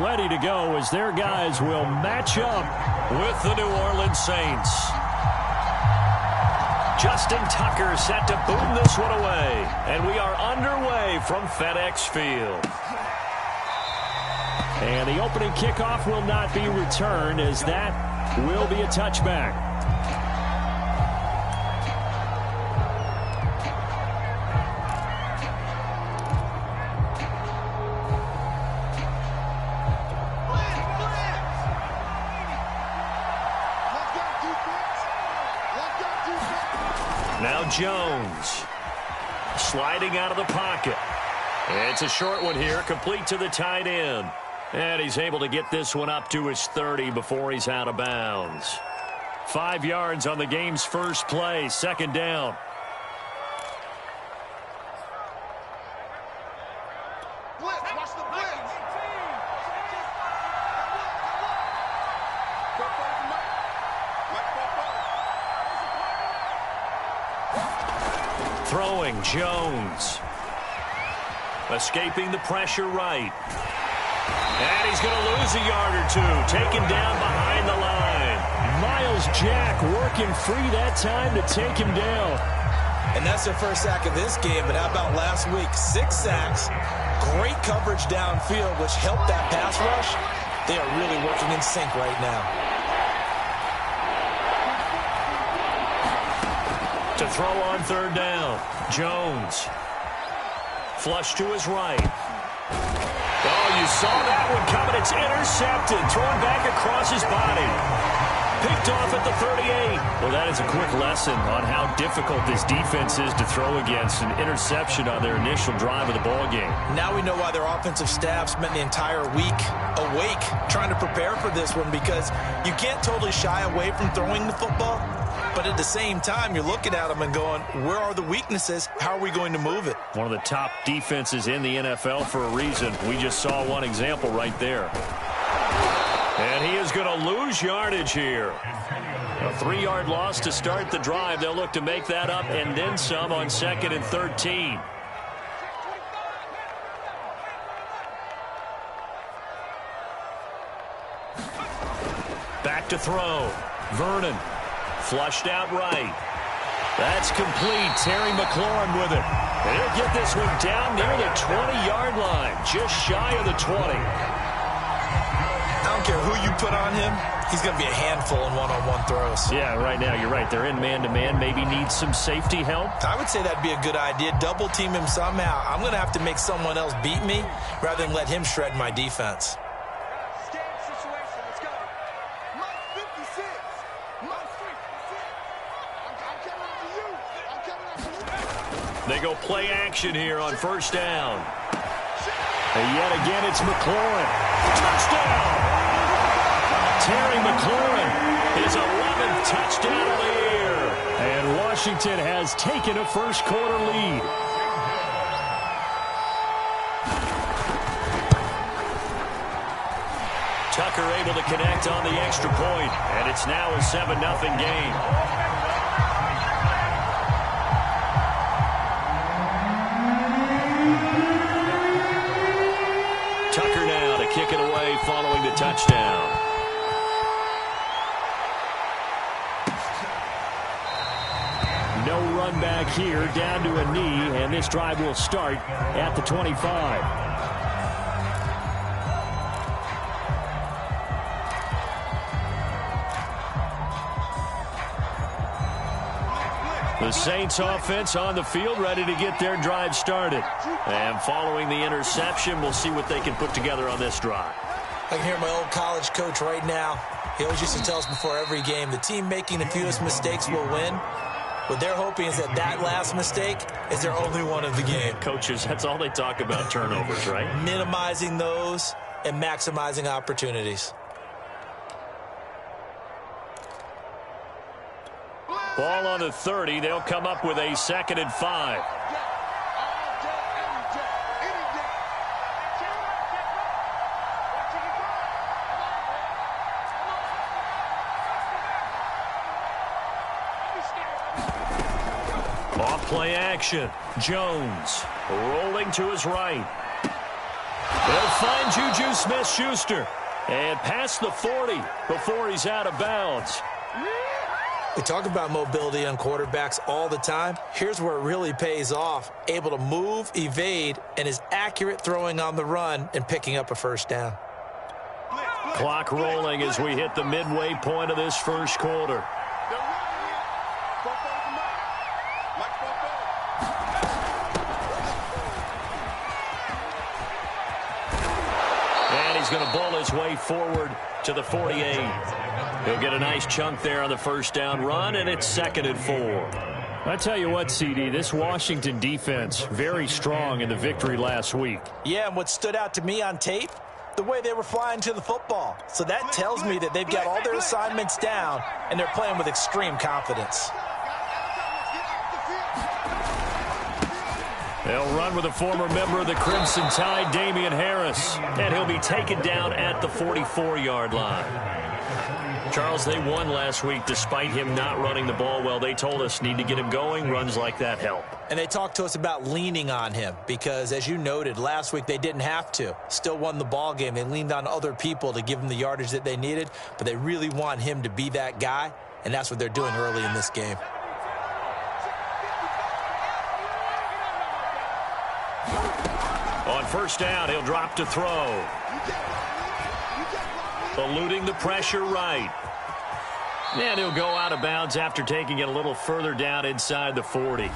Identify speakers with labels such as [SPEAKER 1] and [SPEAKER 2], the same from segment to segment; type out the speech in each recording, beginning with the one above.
[SPEAKER 1] ready to go as their guys will match up with the New Orleans Saints. Justin Tucker set to boom this one away. And we are underway from FedEx Field. And the opening kickoff will not be returned as that will be a touchback. Now Jones sliding out of the pocket. It's a short one here, complete to the tight end. And he's able to get this one up to his 30 before he's out of bounds. 5 yards on the game's first play, second down. Throwing, Jones. Escaping the pressure right. And he's going to lose a yard or two. Taken down behind the line. Miles Jack working free that time to take him down.
[SPEAKER 2] And that's their first sack of this game. But how about last week? 6 sacks. Great coverage downfield, which helped that pass rush. They are really working in sync right now.
[SPEAKER 1] To throw on third down, Jones. Flush to his right. Oh, you saw that one coming. It's intercepted. Thrown back across his body. Picked off at the 38. Well, that is a quick lesson on how difficult this defense is to throw against. An interception on their initial drive of the ballgame.
[SPEAKER 2] Now we know why their offensive staff spent the entire week awake trying to prepare for this one, because you can't totally shy away from throwing the football. But at the same time, you're looking at them and going, where are the weaknesses? How are we going to move it?
[SPEAKER 1] One of the top defenses in the NFL for a reason. We just saw one example right there. And he is going to lose yardage here. A 3-yard loss to start the drive. They'll look to make that up and then some on 2nd and 13. Back to throw. Vernon. Flushed out right. That's complete. Terry McLaurin with it. And he'll get this one down near the 20-yard line. Just shy of the 20.
[SPEAKER 2] I don't care who you put on him. He's going to be a handful in one-on-one throws.
[SPEAKER 1] Yeah, right now you're right. They're in man-to-man. Maybe needs some safety help.
[SPEAKER 2] I would say that'd be a good idea. Double team him somehow. I'm going to have to make someone else beat me rather than let him shred my defense.
[SPEAKER 1] They go play action here on first down. And yet again, it's McLaurin. Touchdown! Terry McLaurin, his 11th touchdown of the year. And Washington has taken a first-quarter lead. Tucker able to connect on the extra point, and it's now a 7-0 game. Tucker now to kick it away following the touchdown. No run back here, down to a knee, and this drive will start at the 25. The Saints offense on the field, ready to get their drive started. And following the interception, we'll see what they can put together on this drive.
[SPEAKER 2] I can hear my old college coach right now. He always used to tell us before every game, the team making the fewest mistakes will win. What they're hoping is that that last mistake is their only one of the game.
[SPEAKER 1] Coaches, that's all they talk about, turnovers, right?
[SPEAKER 2] Minimizing those and maximizing opportunities.
[SPEAKER 1] Ball on the 30. They'll come up with a 2nd and 5. Off play action. Jones rolling to his right. They'll find Juju Smith-Schuster. And past the 40 before he's out of bounds.
[SPEAKER 2] We talk about mobility on quarterbacks all the time. Here's where it really pays off. Able to move, evade, and is accurate throwing on the run and picking up a first down.
[SPEAKER 1] Clock rolling as we hit the midway point of this first quarter. And he's going to bull his way forward to the 48. He'll get a nice chunk there on the first down run, and it's 2nd and 4.
[SPEAKER 3] I tell you what, CD, this Washington defense, very strong in the victory last week.
[SPEAKER 2] Yeah, and what stood out to me on tape, the way they were flying to the football. So that tells me that they've got all their assignments down, and they're playing with extreme confidence.
[SPEAKER 1] They'll run with a former member of the Crimson Tide, Damian Harris, and he'll be taken down at the 44-yard line. Charles, they won last week despite him not running the ball well. They told us need to get him going. Runs like that help.
[SPEAKER 2] And they talked to us about leaning on him because, as you noted, last week they didn't have to. Still won the ball game. They leaned on other people to give them the yardage that they needed, but they really want him to be that guy, and that's what they're doing early in this game.
[SPEAKER 1] On first down, he'll drop to throw. Eluding the pressure right. And he'll go out of bounds after taking it a little further down inside the 40.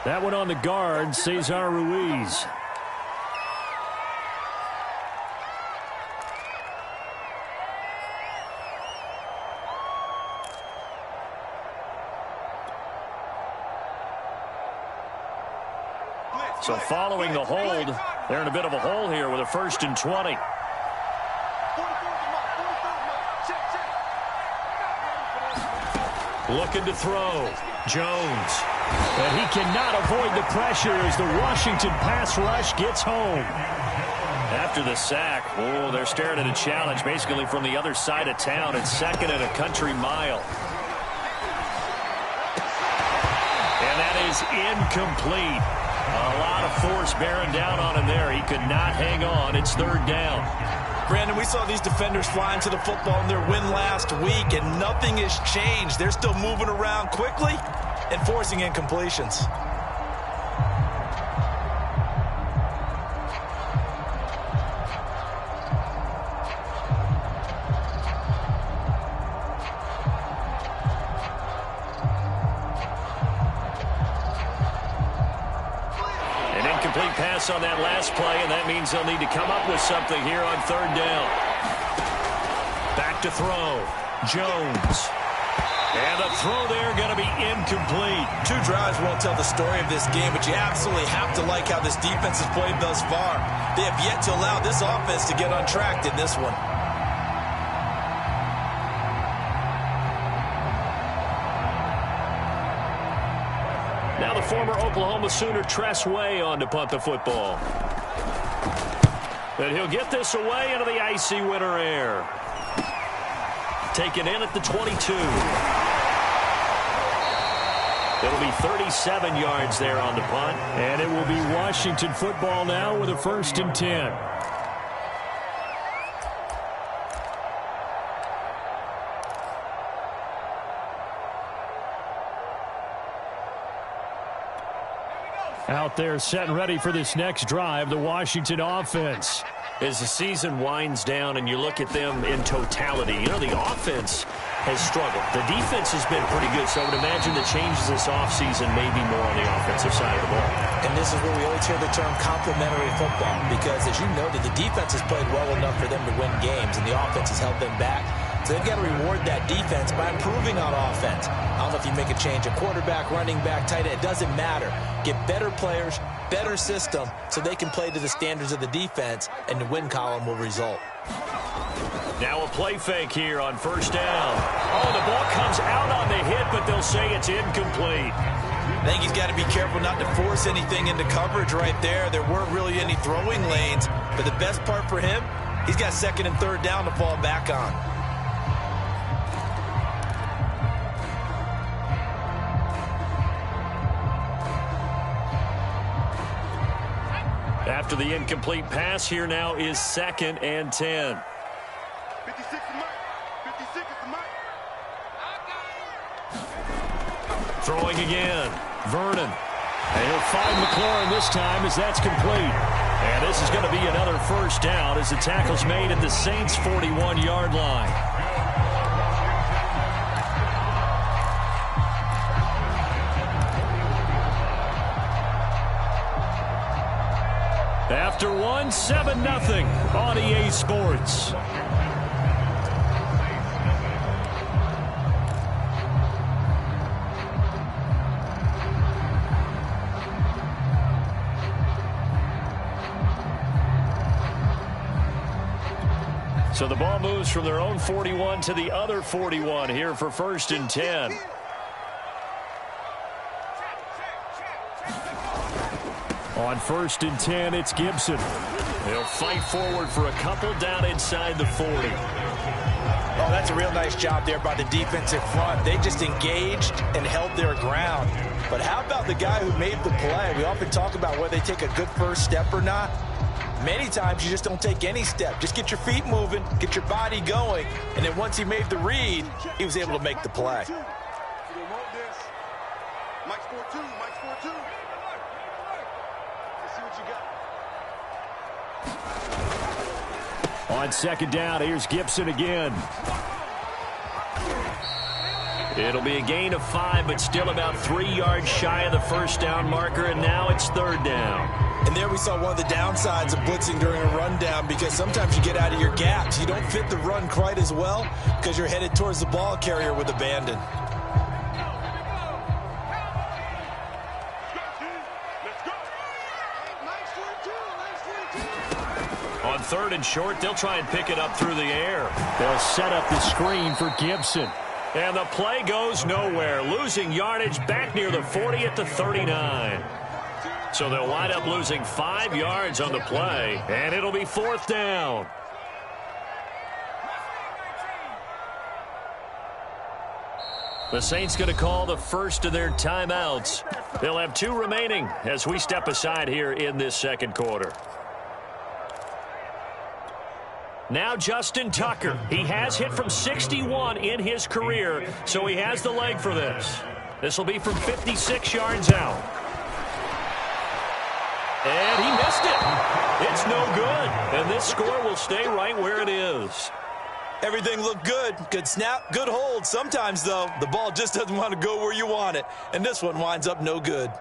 [SPEAKER 3] That one on the guard, Cesar Ruiz.
[SPEAKER 1] So following the hold, they're in a bit of a hole here with a 1st and 20. Looking to throw. Jones.
[SPEAKER 3] And he cannot avoid the pressure as the Washington pass rush gets home.
[SPEAKER 1] After the sack, oh, they're staring at a challenge basically from the other side of town. It's 2nd and a country mile. And that is incomplete. A lot of force bearing down on him there. He could not hang on. It's 3rd down.
[SPEAKER 2] Brandon, we saw these defenders flying to the football in their win last week, and nothing has changed. They're still moving around quickly and forcing incompletions.
[SPEAKER 1] Pass on that last play, and that means they'll need to come up with something here on 3rd down. Back to throw. Jones. And the throw there going to be incomplete.
[SPEAKER 2] 2 drives won't tell the story of this game, but you absolutely have to like how this defense has played thus far. They have yet to allow this offense to get untracked in this one.
[SPEAKER 1] Now the former Oklahoma Sooner Tress Way on to punt the football. And he'll get this away into the icy winter air. Taken in at the 22. It'll be 37 yards there on the punt.
[SPEAKER 3] And it will be Washington football now with a 1st and 10. Out there set and ready for this next drive, the Washington offense.
[SPEAKER 1] As the season winds down and you look at them in totality, you know, the offense has struggled. The defense has been pretty good, so I would imagine the changes this offseason may be more on the offensive side of the ball.
[SPEAKER 2] And this is where we always hear the term complementary football, because as you noted, the defense has played well enough for them to win games, and the offense has held them back. So they've got to reward that defense by improving on offense. I don't know if you make a change, a quarterback, running back, tight end, it doesn't matter. Get better players, better system, so they can play to the standards of the defense, and the win column will result.
[SPEAKER 1] Now a play fake here on 1st down. Oh, the ball comes out on the hit, but they'll say it's incomplete.
[SPEAKER 2] I think he's got to be careful not to force anything into coverage right there. There weren't really any throwing lanes, but the best part for him, he's got 2nd and 3rd down to fall back on.
[SPEAKER 1] after the incomplete pass. Here now is 2nd and 10.
[SPEAKER 4] 56 is Mike. 56 is Mike.
[SPEAKER 1] Throwing again. Vernon. And he'll find McLaurin this time as that's complete. And this is going to be another first down as the tackle's made at the Saints' 41-yard line. After one, 7-0 on EA Sports. So the ball moves from their own 41 to the other 41 here for 1st and 10. On 1st and 10, it's Gibson. He'll fight forward for a couple down inside the 40.
[SPEAKER 2] Oh, that's a real nice job there by the defensive front. They just engaged and held their ground. But how about the guy who made the play? We often talk about whether they take a good first step or not. Many times you just don't take any step. Just get your feet moving, get your body going, and then once he made the read, he was able to make the play.
[SPEAKER 4] Mike's 4-2. Mike's 4-2. Let's see what you got.
[SPEAKER 1] On 2nd down, here's Gibson again. It'll be a gain of 5, but still about 3 yards shy of the first down marker, and now it's 3rd down.
[SPEAKER 2] And there we saw one of the downsides of blitzing during a rundown, because sometimes you get out of your gaps. You don't fit the run quite as well because you're headed towards the ball carrier with abandon.
[SPEAKER 1] On 3rd and short, they'll try and pick it up through the air. They'll set up the screen for Gibson. And the play goes nowhere, losing yardage back near the 40 at the 39. So they'll wind up losing 5 yards on the play, and it'll be 4th down. The Saints going to call the first of their timeouts. They'll have 2 remaining as we step aside here in this 2nd quarter. Now Justin Tucker. He has hit from 61 in his career, so he has the leg for this. This will be from 56 yards out. And he missed it. It's no good. And this score will stay right where it is.
[SPEAKER 2] Everything looked good. Good snap, good hold. Sometimes, though, the ball just doesn't want to go where you want it. And this one winds up no good.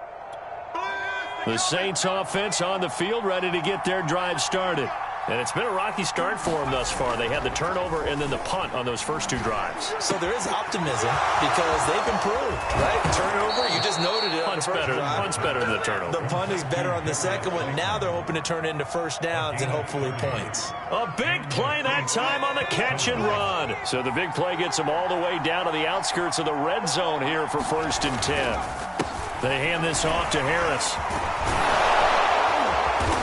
[SPEAKER 1] The Saints offense on the field, ready to get their drive started. And it's been a rocky start for them thus far. They had the turnover and then the punt on those first 2 drives.
[SPEAKER 2] So there is optimism because they've improved, right? Turnover, you just noted it.
[SPEAKER 1] Punt's better than the turnover.
[SPEAKER 2] The punt is better on the second one. Now they're hoping to turn it into first downs and hopefully points.
[SPEAKER 1] A big play that time on the catch and run. So the big play gets them all the way down to the outskirts of the red zone here for 1st and 10. They hand this off to Harris.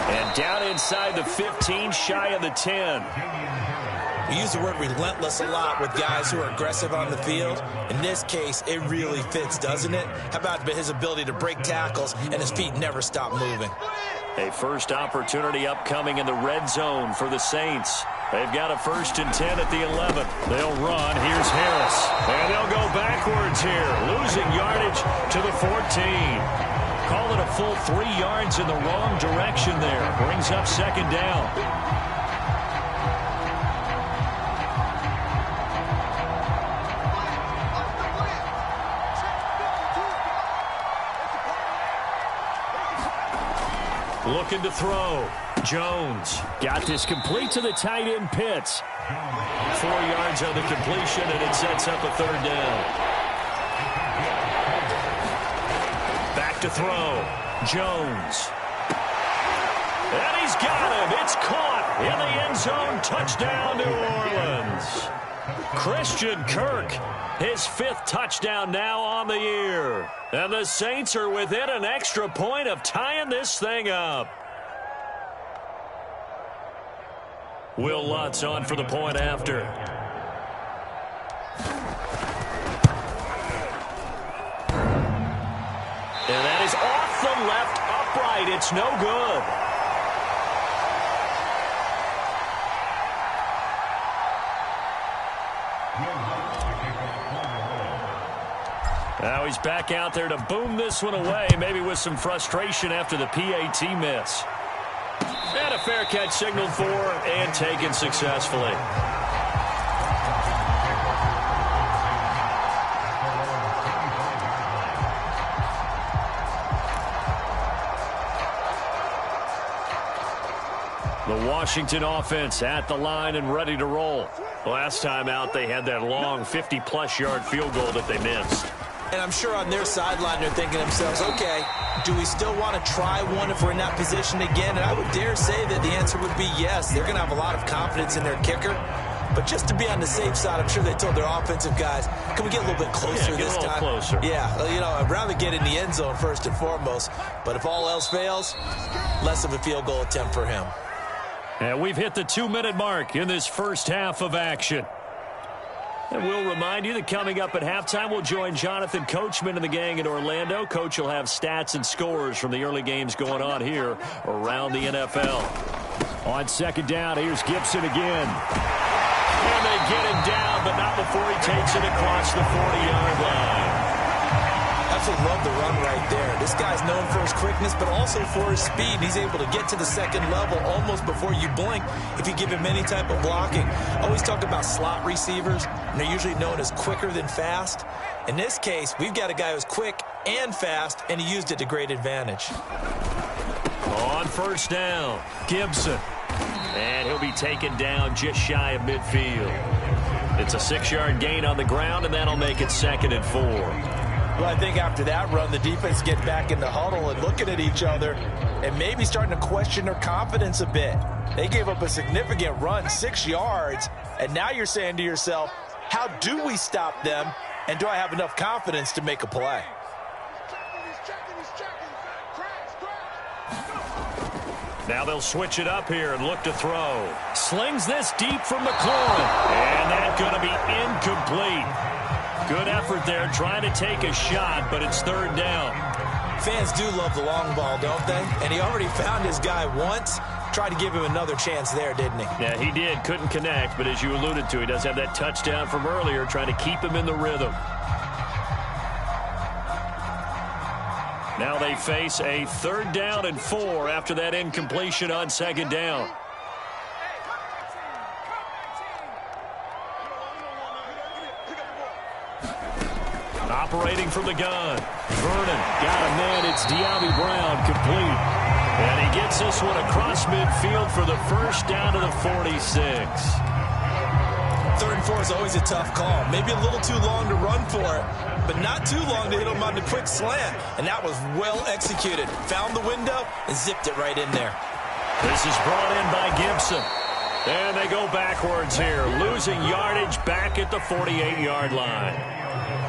[SPEAKER 1] And down inside the 15, shy of the 10.
[SPEAKER 2] We use the word relentless a lot with guys who are aggressive on the field. In this case, it really fits, doesn't it? How about his ability to break tackles and his feet never stop moving?
[SPEAKER 1] A first opportunity upcoming in the red zone for the Saints. They've got a 1st and 10 at the 11. They'll run. Here's Harris. And they'll go backwards here, losing yardage to the 14. Call it a full 3 yards in the wrong direction there. Brings up 2nd down. Looking to throw. Jones got this complete to the tight end Pitts. 4 yards on the completion, and it sets up a 3rd down. Back to throw. Jones. And he's got him. It's caught in the end zone. Touchdown, New Orleans. Christian Kirk, his 5th touchdown now on the year. And the Saints are within an extra point of tying this thing up. Will Lutz on for the point after. And that is off the left upright. It's no good. Now he's back out there to boom this one away, maybe with some frustration after the PAT miss. And a fair catch signaled for and taken successfully. The Washington offense at the line and ready to roll. Last time out, they had that long 50-plus yard field goal that they missed.
[SPEAKER 2] And I'm sure on their sideline they're thinking to themselves, okay, do we still want to try one if we're in that position again? And I would dare say that the answer would be yes. They're going to have a lot of confidence in their kicker. But just to be on the safe side, I'm sure they told their offensive guys, can we get a little bit closer this time?
[SPEAKER 1] Get a little closer.
[SPEAKER 2] Yeah, you know, I'd rather get in the end zone first and foremost. But if all else fails, less of a field goal attempt for him.
[SPEAKER 1] And we've hit the 2-minute mark in this first half of action. And we'll remind you that coming up at halftime, we'll join Jonathan Coachman and the gang in Orlando. Coach will have stats and scores from the early games going on here around the NFL.
[SPEAKER 3] On second down, here's Gibson again.
[SPEAKER 1] And they get him down, but not before he takes it across the 40-yard line.
[SPEAKER 2] Absolutely love the run right there. This guy's known for his quickness, but also for his speed. He's able to get to the second level almost before you blink if you give him any type of blocking. Always talk about slot receivers, and they're usually known as quicker than fast. In this case, we've got a guy who's quick and fast, and he used it to great advantage.
[SPEAKER 1] On first down, Gibson. And he'll be taken down just shy of midfield. It's a 6-yard gain on the ground, and that'll make it 2nd and 4.
[SPEAKER 2] Well, I think after that run, the defense get back in the huddle and looking at each other and maybe starting to question their confidence a bit. They gave up a significant run, 6 yards, and now you're saying to yourself, how do we stop them, and do I have enough confidence to make a play?
[SPEAKER 1] Now they'll switch it up here and look to throw. Slings this deep from McLaurin, and that's going to be incomplete. Good effort there, trying to take a shot, but it's 3rd down.
[SPEAKER 2] Fans do love the long ball, don't they? And he already found his guy once. Tried to give him another chance there, didn't he?
[SPEAKER 1] Yeah, he did. Couldn't connect, but as you alluded to, he does have that touchdown from earlier, trying to keep him in the rhythm. Now they face a 3rd down and 4 after that incompletion on 2nd down. Operating from the gun. Vernon got a man. It's De'Ami Brown complete. And he gets this one across midfield for the first down to the 46.
[SPEAKER 2] 3rd and 4 is always a tough call. Maybe a little too long to run for it, but not too long to hit him on the quick slant. And that was well executed. Found the window and zipped it right in there.
[SPEAKER 1] This is brought in by Gibson. And they go backwards here, losing yardage back at the 48-yard line.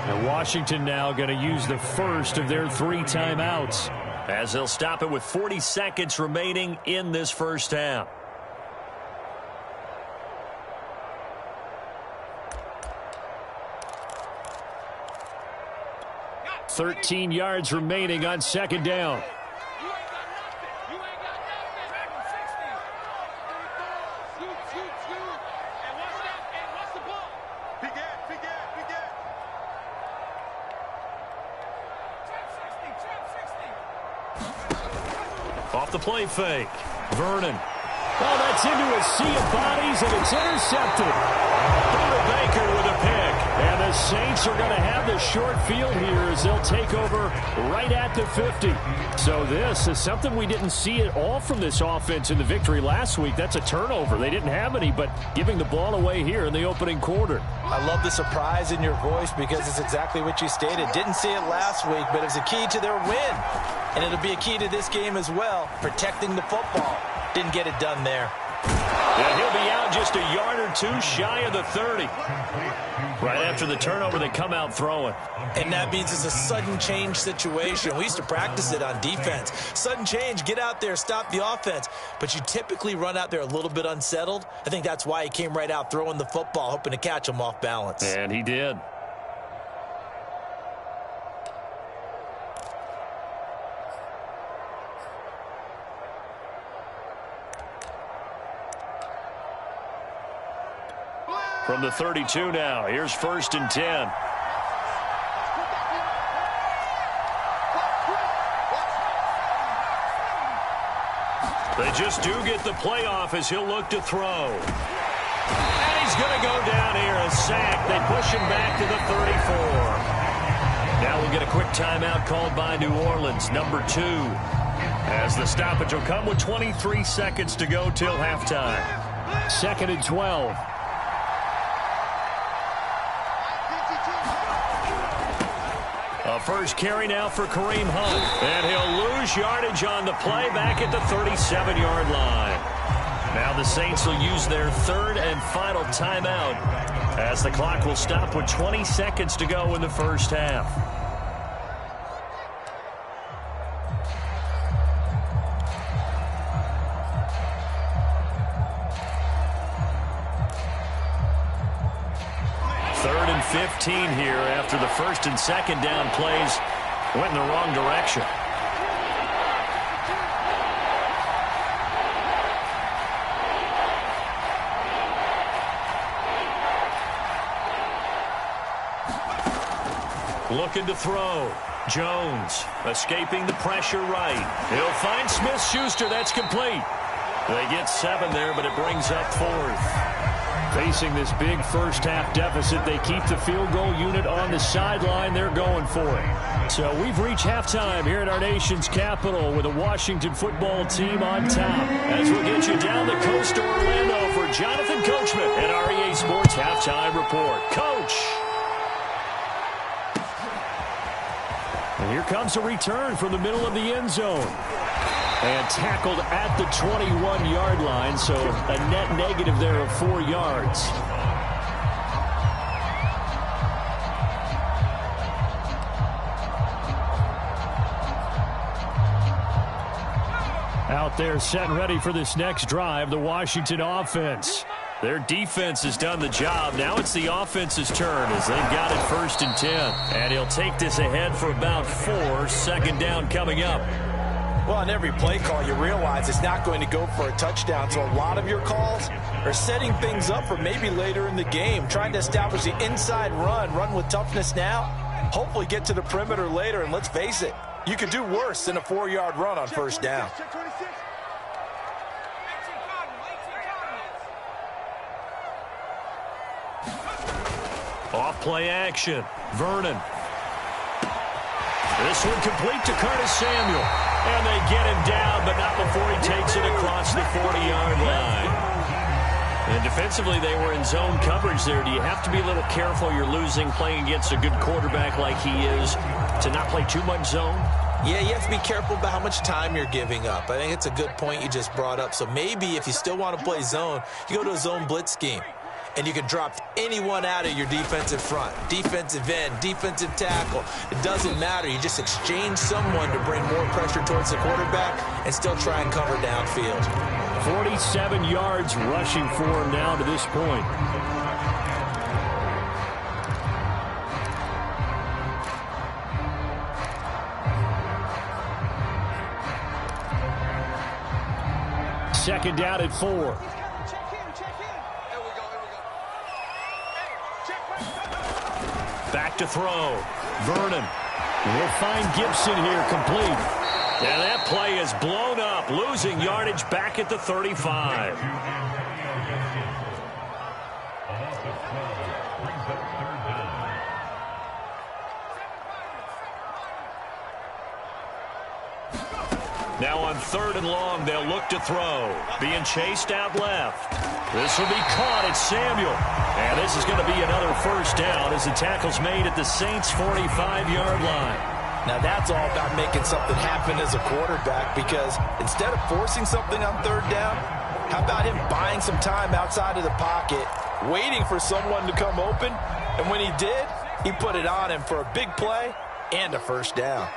[SPEAKER 3] And Washington now going to use the first of their 3 timeouts,
[SPEAKER 1] as they'll stop it with 40 seconds remaining in this first half.
[SPEAKER 3] .13 yards remaining on 2nd down.
[SPEAKER 1] Off the play fake. Vernon.
[SPEAKER 3] Oh, that's into a sea of bodies, and it's intercepted.
[SPEAKER 1] Buda Baker with a pick.
[SPEAKER 3] And the Saints are going to have the short field here as they'll take over right at the 50. So this is something we didn't see at all from this offense in the victory last week. That's a turnover. They didn't have any, but giving the ball away here in the opening quarter.
[SPEAKER 2] I love the surprise in your voice because it's exactly what you stated. Didn't see it last week, but it was a key to their win. And it'll be a key to this game as well, protecting the football. Didn't get it done there.
[SPEAKER 1] Yeah, he'll be out just a yard or 2 shy of the 30. Right after the turnover, they come out throwing.
[SPEAKER 2] And that means it's a sudden change situation. We used to practice it on defense. Sudden change, get out there, stop the offense. But you typically run out there a little bit unsettled. I think that's why he came right out throwing the football, hoping to catch him off balance.
[SPEAKER 1] And he did. From the 32 now, here's 1st and 10. They just do get the playoff as he'll look to throw. And he's going to go down here, a sack. They push him back to the 34. Now we'll get a quick timeout called by New Orleans, number 2. As the stoppage will come with 23 seconds to go till halftime.
[SPEAKER 3] 2nd and 12.
[SPEAKER 1] A first carry now for Kareem Hunt. And he'll lose yardage on the play back at the 37-yard line. Now the Saints will use their 3rd and final timeout as the clock will stop with 20 seconds to go in the first half. Third and 15 here after the 1st and 2nd down plays went in the wrong direction. Looking to throw. Jones escaping the pressure right. He'll find Smith-Schuster. That's complete. They get 7 there, but it brings up 4th.
[SPEAKER 3] Facing this big first-half deficit, they keep the field goal unit on the sideline. They're going for it. So we've reached halftime here at our nation's capital with the Washington football team on top. As we'll get you down the coast to Orlando for Jonathan Coachman at REA Sports Halftime Report. Coach! And here comes a return from the middle of the end zone. And tackled at the 21-yard line, so a net negative there of 4 yards. Out there set and ready for this next drive, the Washington offense. Their defense has done the job. Now it's the offense's turn as they've got it 1st and 10. And he'll take this ahead for about 4. 2nd down coming up.
[SPEAKER 2] Well, on every play call, you realize it's not going to go for a touchdown. So a lot of your calls are setting things up for maybe later in the game, trying to establish the inside run with toughness now, hopefully get to the perimeter later. And let's face it, you could do worse than a 4-yard run on 1st down.
[SPEAKER 1] Off play action. Vernon. This one complete to Curtis Samuel. And they get him down, but not before he takes it across the 40-yard line. And defensively, they were in zone coverage there. Do you have to be a little careful? You're losing playing against a good quarterback like he is to not play too much zone?
[SPEAKER 2] Yeah, you have to be careful about how much time you're giving up. I think it's a good point you just brought up. So maybe if you still want to play zone, you go to a zone blitz scheme. And you can drop anyone out of your defensive front. Defensive end, defensive tackle. It doesn't matter. You just exchange someone to bring more pressure towards the quarterback and still try and cover downfield.
[SPEAKER 3] 47 yards rushing for him now to this point. Second down at 4.
[SPEAKER 1] Back to throw. Vernon will find Gibson here complete. And that play is blown up, losing yardage back at the 35. Now on 3rd and long, they'll look to throw. Being chased out left. This will be caught. It's Samuel. And this is going to be another 1st down as the tackle's made at the Saints' 45-yard line.
[SPEAKER 2] Now that's all about making something happen as a quarterback, because instead of forcing something on 3rd down, how about him buying some time outside of the pocket, waiting for someone to come open, and when he did, he put it on him for a big play and a 1st down.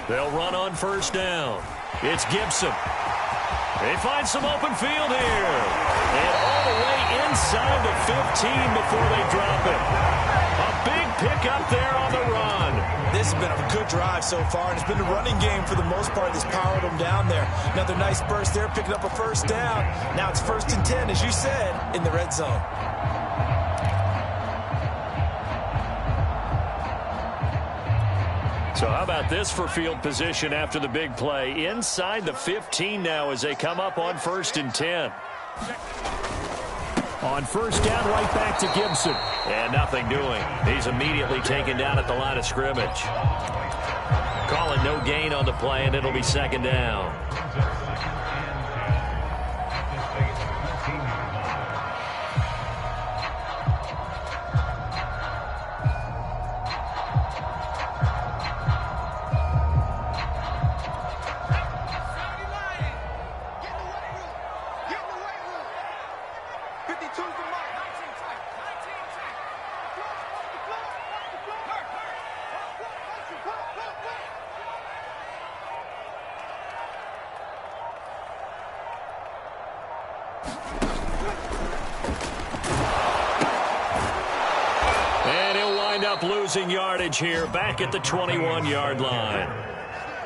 [SPEAKER 1] They'll run on 1st down. It's Gibson. They find some open field here. And all the way inside the 15 before they drop it. A big pickup there on the run.
[SPEAKER 2] This has been a good drive so far, and it's been a running game for the most part that's powered them down there. Another nice burst there, picking up a 1st down. Now it's 1st and 10, as you said, in the red zone.
[SPEAKER 3] So how about this for field position after the big play? Inside the 15 now as they come up on 1st and 10. On 1st down, right back to Gibson.
[SPEAKER 1] And nothing doing. He's immediately taken down at the line of scrimmage. Calling no gain on the play, and it'll be 2nd down. Losing yardage here back at the 21-yard line.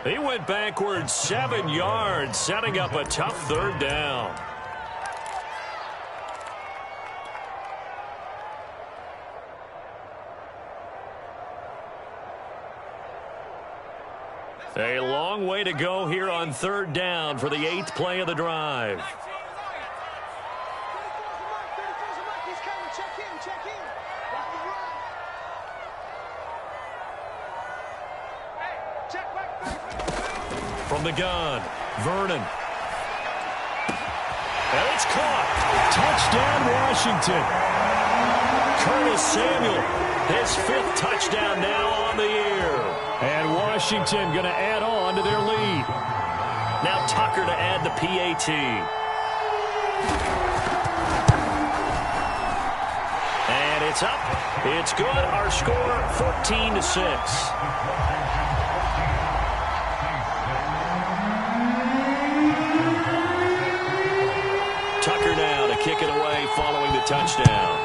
[SPEAKER 1] He went backwards 7 yards, setting up a tough 3rd down. A long way to go here on 3rd down for the 8th play of the drive. From the gun, Vernon. And it's caught.
[SPEAKER 3] Touchdown, Washington.
[SPEAKER 1] Curtis Samuel, his 5th touchdown now on the year.
[SPEAKER 3] And Washington going to add on to their lead.
[SPEAKER 1] Now Tucker to add the PAT. And it's up. It's good. Our score, 14-6. Tucker now to kick it away following the touchdown.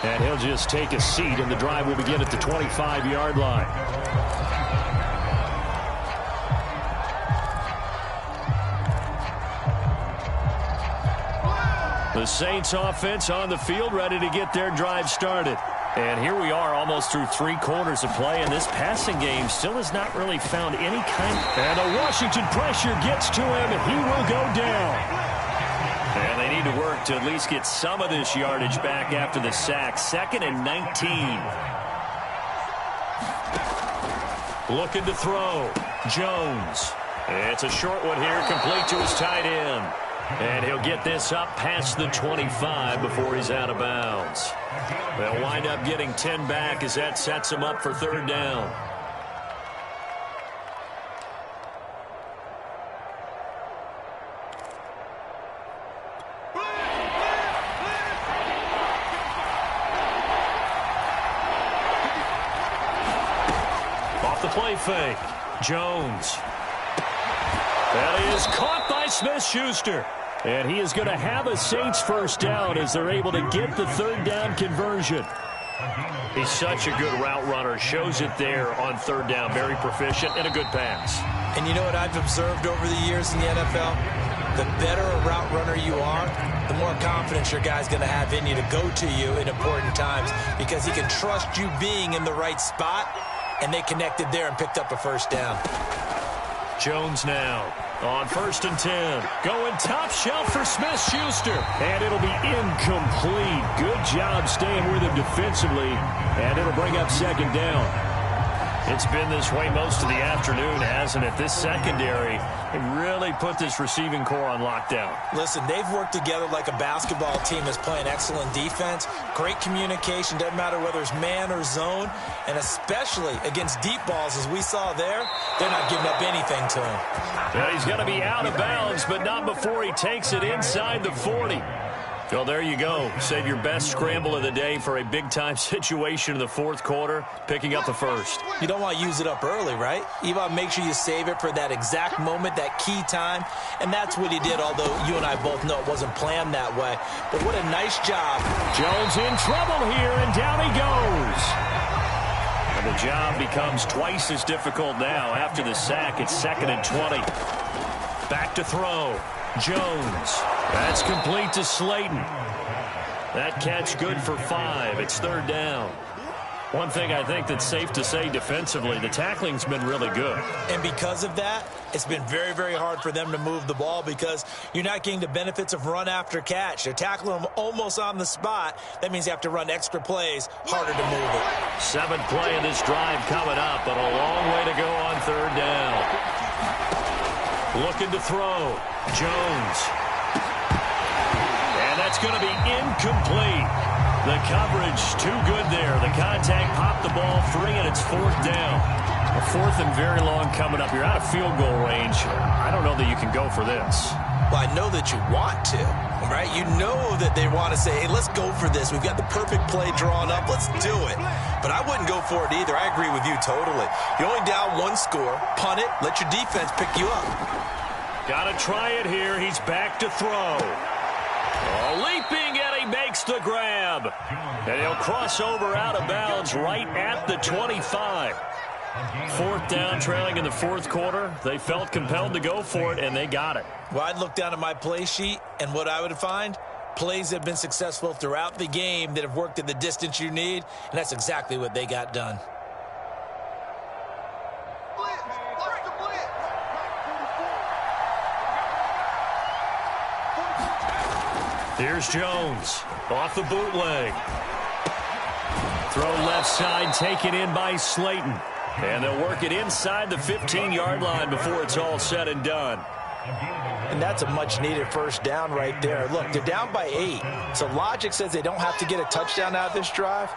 [SPEAKER 3] And he'll just take a seat, and the drive will begin at the 25-yard line. The Saints offense on the field, ready to get their drive started. And here we are almost through 3 quarters of play, and this passing game still has not really found any kind. And the Washington pressure gets to him, and he will go down.
[SPEAKER 1] And they need to work to at least get some of this yardage back after the sack. 2nd and 19. Looking to throw. Jones. It's a short one here, complete to his tight end. And he'll get this up past the 25 before he's out of bounds. They'll wind up getting 10 back as that sets them up for 3rd down. Off the play fake. Jones. That is caught by Smith-Schuster. And he is going to have a Saints 1st down as they're able to get the 3rd down conversion. He's such a good route runner. Shows it there on 3rd down. Very proficient and a good pass.
[SPEAKER 2] And you know what I've observed over the years in the NFL? The better a route runner you are, the more confidence your guy's going to have in you to go to you in important times because he can trust you being in the right spot, and they connected there and picked up a 1st down.
[SPEAKER 1] Jones now on 1st and 10. Going top shelf for Smith-Schuster.
[SPEAKER 3] And it'll be incomplete. Good job staying with him defensively. And it'll bring up 2nd down.
[SPEAKER 1] It's been this way most of the afternoon, hasn't it? This secondary, they really put this receiving core on lockdown.
[SPEAKER 2] Listen, they've worked together like a basketball team that's playing excellent defense. Great communication, doesn't matter whether it's man or zone. And especially against deep balls, as we saw there, they're not giving up anything to him.
[SPEAKER 1] Well, he's going to be out of bounds, but not before he takes it inside the 40. Well, there you go. Save your best scramble of the day for a big-time situation in the 4th quarter, picking up the 1st.
[SPEAKER 2] You don't want to use it up early, right? You want to make sure you save it for that exact moment, that key time, and that's what he did, although you and I both know it wasn't planned that way. But what a nice job.
[SPEAKER 3] Jones in trouble here, and down he goes.
[SPEAKER 1] And the job becomes twice as difficult now after the sack. It's 2nd and 20. Back to throw. Jones. That's complete to Slayton. That catch good for 5. It's third down. One thing I think that's safe to say defensively, the tackling's been really good.
[SPEAKER 2] And because of that, it's been very, very hard for them to move the ball because you're not getting the benefits of run after catch. They're tackling them almost on the spot. That means you have to run extra plays, harder to move it.
[SPEAKER 1] 7th play of this drive coming up, but a long way to go on third down. Looking to throw. Jones. And that's going to be incomplete. The coverage too good there. The contact popped the ball free, and it's 4th down. A 4th and very long coming up. You're out of field goal range. I don't know that you can go for this.
[SPEAKER 2] Well, I know that you want to, right? You know that they want to say, hey, let's go for this. We've got the perfect play drawn up. Let's do it. But I wouldn't go for it either. I agree with you totally. You're only down 1 score. Punt it. Let your defense pick you up.
[SPEAKER 1] Got to try it here. He's back to throw. Leaping, and he makes the grab. And he'll cross over out of bounds right at the 25. 4th down, trailing in the 4th quarter. They felt compelled to go for it, and they got it.
[SPEAKER 2] Well, I'd look down at my play sheet, and what I would find, plays that have been successful throughout the game that have worked at the distance you need, and that's exactly what they got done.
[SPEAKER 1] Here's Jones off the bootleg. Throw left side, taken in by Slayton. And they'll work it inside the 15-yard line before it's all said and done.
[SPEAKER 2] And that's a much-needed first down right there. Look, they're down by 8. So logic says they don't have to get a touchdown out of this drive.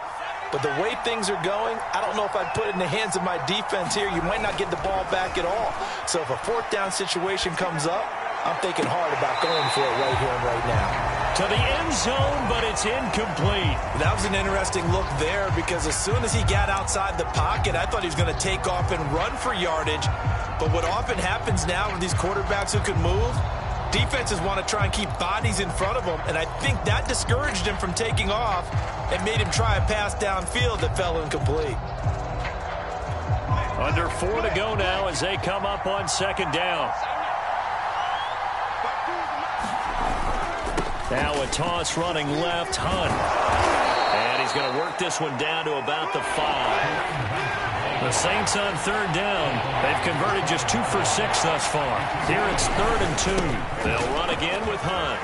[SPEAKER 2] But the way things are going, I don't know if I'd put it in the hands of my defense here. You might not get the ball back at all. So if a 4th down situation comes up, I'm thinking hard about going for it right here and right now.
[SPEAKER 1] To the end zone, but it's incomplete.
[SPEAKER 2] That was an interesting look there because as soon as he got outside the pocket, I thought he was going to take off and run for yardage. But what often happens now with these quarterbacks who can move, defenses want to try and keep bodies in front of them, and I think that discouraged him from taking off and made him try a pass downfield that fell incomplete.
[SPEAKER 1] Under 4 to go now as they come up on 2nd down. Now a toss running left, Hunt. And he's going to work this one down to about the 5. The Saints on 3rd down. They've converted just 2 for 6 thus far. Here it's 3rd and 2. They'll run again with Hunt.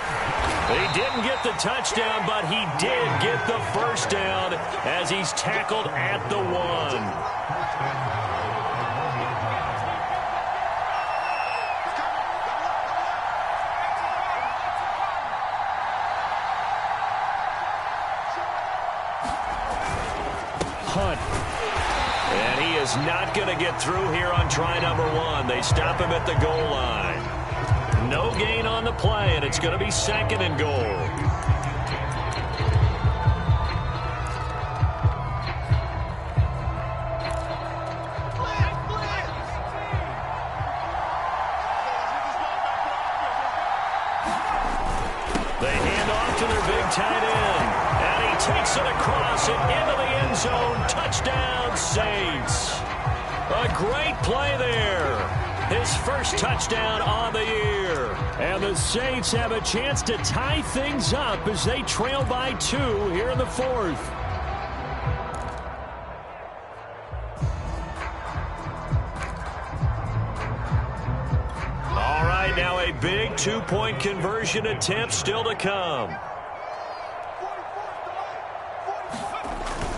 [SPEAKER 1] He didn't get the touchdown, but he did get the first down as he's tackled at the 1. And he is not going to get through here on try number 1. They stop him at the goal line. No gain on the play, and it's going to be 2nd and goal. They hand off to their big tight end. And he takes it across and into the end zone. Touchdown, Saints. A great play there. His first touchdown on the year.
[SPEAKER 3] And the Saints have a chance to tie things up as they trail by 2 here in the 4th.
[SPEAKER 1] All right, now a big 2-point conversion attempt still to come.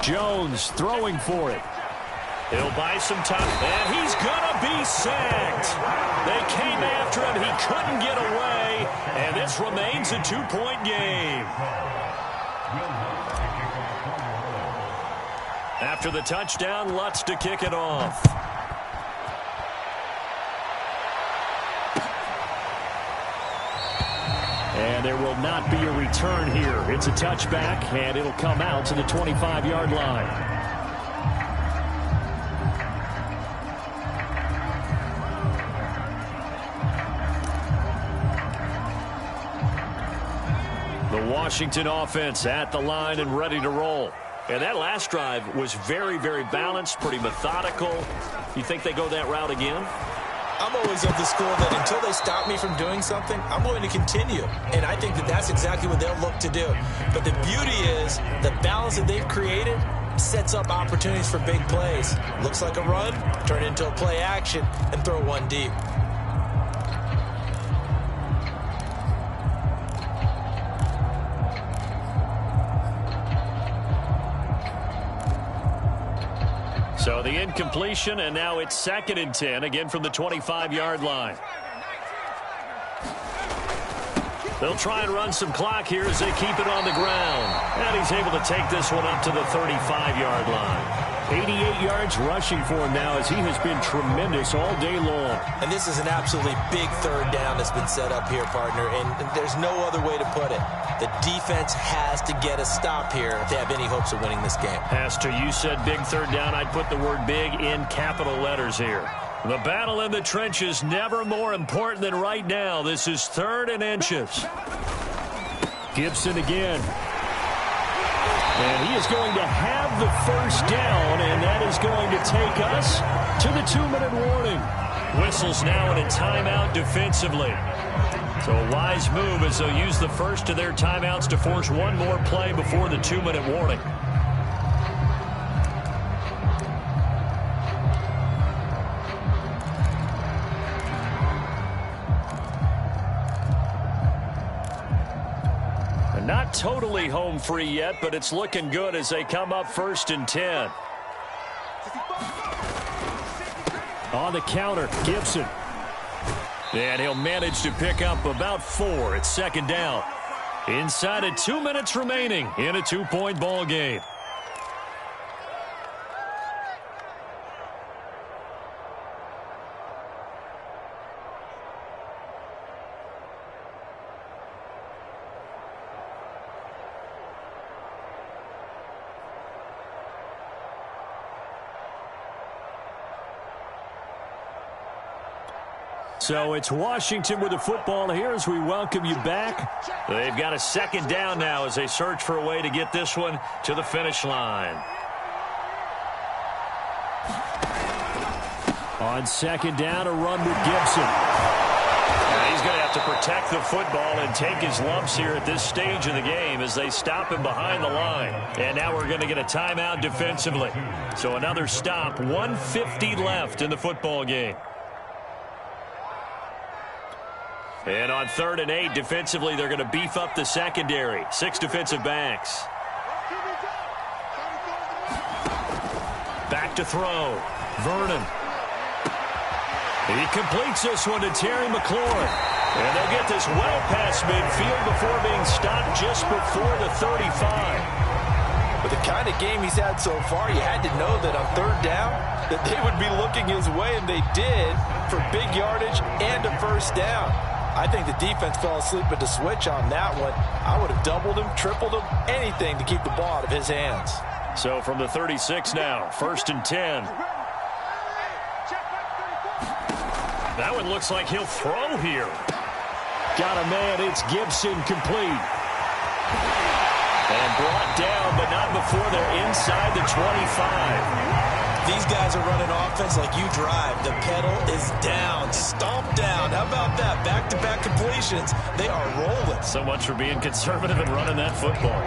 [SPEAKER 3] Jones throwing for it.
[SPEAKER 1] He'll buy some time, and he's going to be sacked. They came after him. He couldn't get away, and this remains a 2-point game. After the touchdown, Lutz to kick it off.
[SPEAKER 3] And there will not be a return here. It's a touchback, and it'll come out to the 25-yard line. The Washington offense at the line and ready to roll.
[SPEAKER 1] And that last drive was very, very balanced, pretty methodical. You think they go that route again?
[SPEAKER 2] I'm always of the school that until they stop me from doing something, I'm going to continue. And I think that that's exactly what they'll look to do. But the beauty is the balance that they've created sets up opportunities for big plays. Looks like a run, turn it into a play action, and throw one deep.
[SPEAKER 3] So the incompletion, and now it's 2nd and 10, again from the 25-yard line. They'll try and run some clock here as they keep it on the ground. And he's able to take this one up to the 35-yard line. 88 yards rushing for him now as he has been tremendous all day long.
[SPEAKER 2] And this is an absolutely big 3rd down that's been set up here, partner, and there's no other way to put it. The defense has to get a stop here if they have any hopes of winning this game.
[SPEAKER 3] Pastor, you said big 3rd down. I'd put the word big in capital letters here. The battle in the trenches never more important than right now. This is 3rd and inches. Gibson again. And he is going to have the 1st down, and that is going to take us to the 2-minute warning. Whistles now in a timeout defensively. So a wise move as they'll use the first of their timeouts to force one more play before the 2-minute warning. Not totally home free yet, but it's looking good as they come up 1st and 10. On the counter, Gibson. And he'll manage to pick up about 4. It's 2nd down. Inside of 2 minutes remaining in a 2-point ball game. So it's Washington with the football here as we welcome you back. They've got a 2nd down now as they search for a way to get this one to the finish line. On 2nd down, a run with Gibson. And he's going to have to protect the football and take his lumps here at this stage of the game as they stop him behind the line. And now we're going to get a timeout defensively. So another stop, 1:50 left in the football game. And on 3rd and 8, defensively, they're going to beef up the secondary. 6 defensive backs. Back to throw. Vernon. He completes this one to Terry McLaurin. And they'll get this well past midfield before being stopped just before the 35.
[SPEAKER 2] With the kind of game he's had so far, you had to know that on 3rd down that they would be looking his way, and they did for big yardage and a 1st down. I think the defense fell asleep at the switch on that one. I would have doubled him, tripled him, anything to keep the ball out of his hands.
[SPEAKER 3] So from the 36 now, 1st and 10. That one looks like he'll throw here. Got a man, it's Gibson, complete. And brought down, but not before they're inside the 25.
[SPEAKER 2] These guys are running offense like you drive. The pedal is down, stomp down. How about that? Back-to-back completions. They are rolling.
[SPEAKER 3] So much for being conservative and running that football.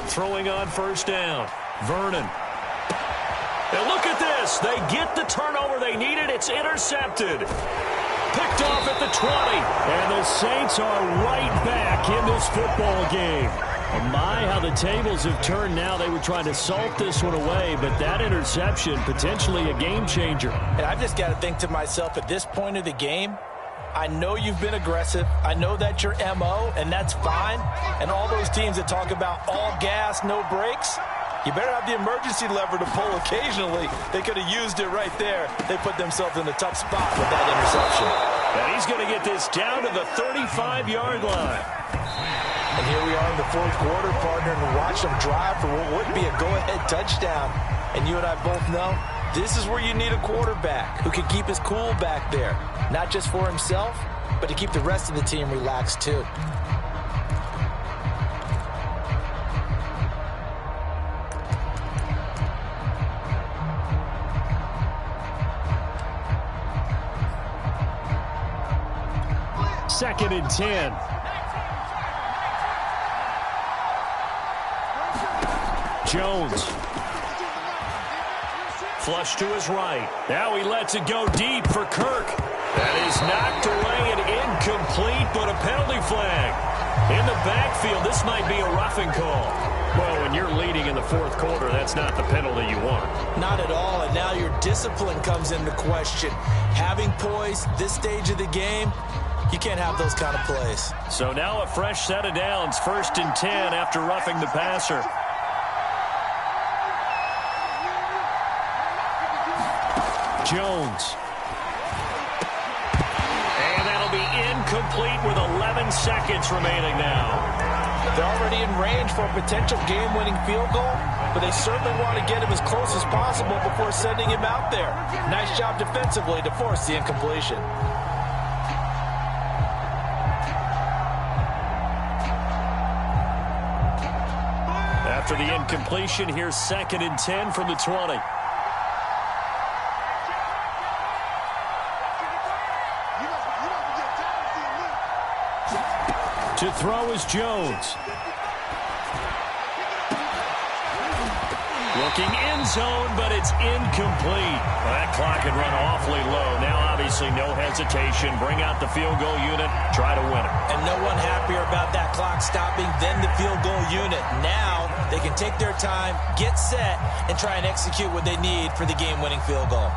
[SPEAKER 3] Throwing on 1st down. Vernon. And look at this. They get the turnover they needed. It's intercepted. Picked off at the 20. And the Saints are right back in this football game. My, how the tables have turned now. They were trying to salt this one away, but that interception, potentially a game changer.
[SPEAKER 2] And I've just got to think to myself, at this point of the game, I know you've been aggressive. I know that's your MO, and that's fine. And all those teams that talk about all gas, no brakes, you better have the emergency lever to pull occasionally. They could have used it right there. They put themselves in a tough spot with that interception.
[SPEAKER 3] And he's going to get this down to the 35-yard line.
[SPEAKER 2] And here we are in the 4th quarter, partner, and watch them drive for what would be a go-ahead touchdown. And you and I both know this is where you need a quarterback who can keep his cool back there. Not just for himself, but to keep the rest of the team relaxed too.
[SPEAKER 3] 2nd and 10. Jones.
[SPEAKER 1] Flush to his right. Now he lets it go deep for Kirk. That is knocked away and incomplete, but a penalty flag. In the backfield, this might be a roughing call.
[SPEAKER 3] Well, when you're leading in the 4th quarter, that's not the penalty you want.
[SPEAKER 2] Not at all, and now your discipline comes into question. Having poise this stage of the game, you can't have those kind of plays.
[SPEAKER 1] So now a fresh set of downs, 1st and 10 after roughing the passer.
[SPEAKER 3] Jones.
[SPEAKER 1] And that'll be incomplete with 11 seconds remaining now.
[SPEAKER 2] They're already in range for a potential game-winning field goal, but they certainly want to get him as close as possible before sending him out there. Nice job defensively to force the incompletion.
[SPEAKER 1] After the incompletion, here's 2nd and 10 from the 20.
[SPEAKER 3] To throw is Jones.
[SPEAKER 1] Looking end zone, but it's incomplete. Well, that clock had run awfully low. Now, obviously, no hesitation. Bring out the field goal unit. Try to win it.
[SPEAKER 2] And no one happier about that clock stopping than the field goal unit. Now they can take their time, get set, and try and execute what they need for the game-winning field goal.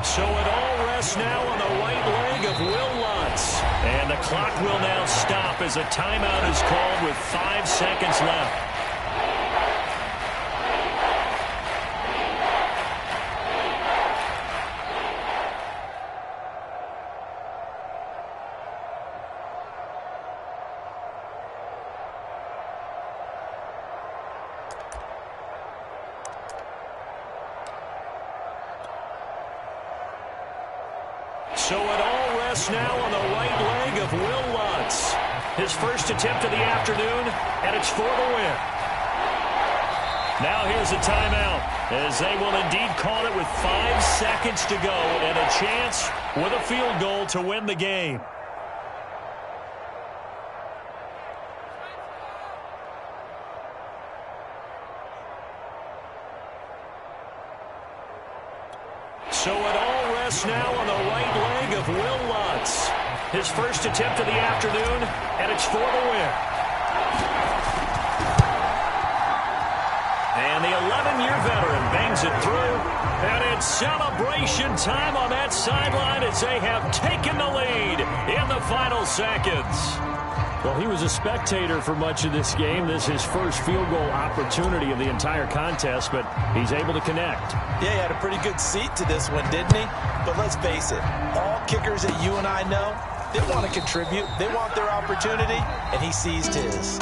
[SPEAKER 1] So it all rests now on the right leg of Will Lutz. And the clock will now stop as a timeout is called with 5 seconds left. So it all rests now on the right leg of Will Lutz. His first attempt of the afternoon, and it's for the win. Now here's a timeout, as they will indeed call it with 5 seconds to go and a chance with a field goal to win the game. So it all rests now on the right leg of Will Lutz. His first attempt of the afternoon, and it's for the win. And the 11-year veteran bangs it through. And it's celebration time on that sideline as they have taken the lead in the final seconds.
[SPEAKER 3] Well, he was a spectator for much of this game. This is his first field goal opportunity of the entire contest, but he's able to connect.
[SPEAKER 2] Yeah, he had a pretty good seat to this one, didn't he? But let's face it, all kickers that you and I know, they want to contribute. They want their opportunity, and he seized his.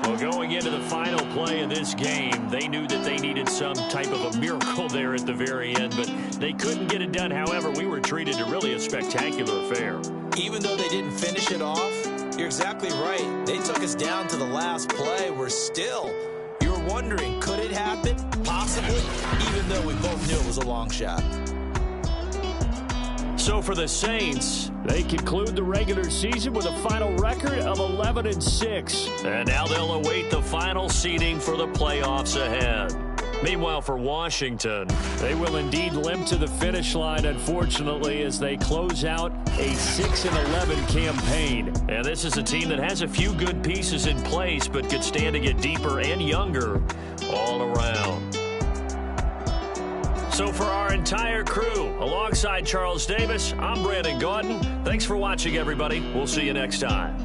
[SPEAKER 1] Well, going into the final play of this game, they knew that they needed some type of a miracle there at the very end, but they couldn't get it done. However, we were treated to really a spectacular affair.
[SPEAKER 2] Even though they didn't finish it off, you're exactly right. They took us down to the last play. We're still, you were wondering, could it happen? Possibly, even though we both knew it was a long shot.
[SPEAKER 1] So for the Saints,
[SPEAKER 3] they conclude the regular season with a final record of 11-6.
[SPEAKER 1] And now they'll await the final seeding for the playoffs ahead. Meanwhile, for Washington,
[SPEAKER 3] they will indeed limp to the finish line, unfortunately, as they close out a 6-11 campaign.
[SPEAKER 1] And this is a team that has a few good pieces in place, but could stand to get deeper and younger all around. So for our entire crew, alongside Charles Davis, I'm Brandon Gaudin. Thanks for watching, everybody. We'll see you next time.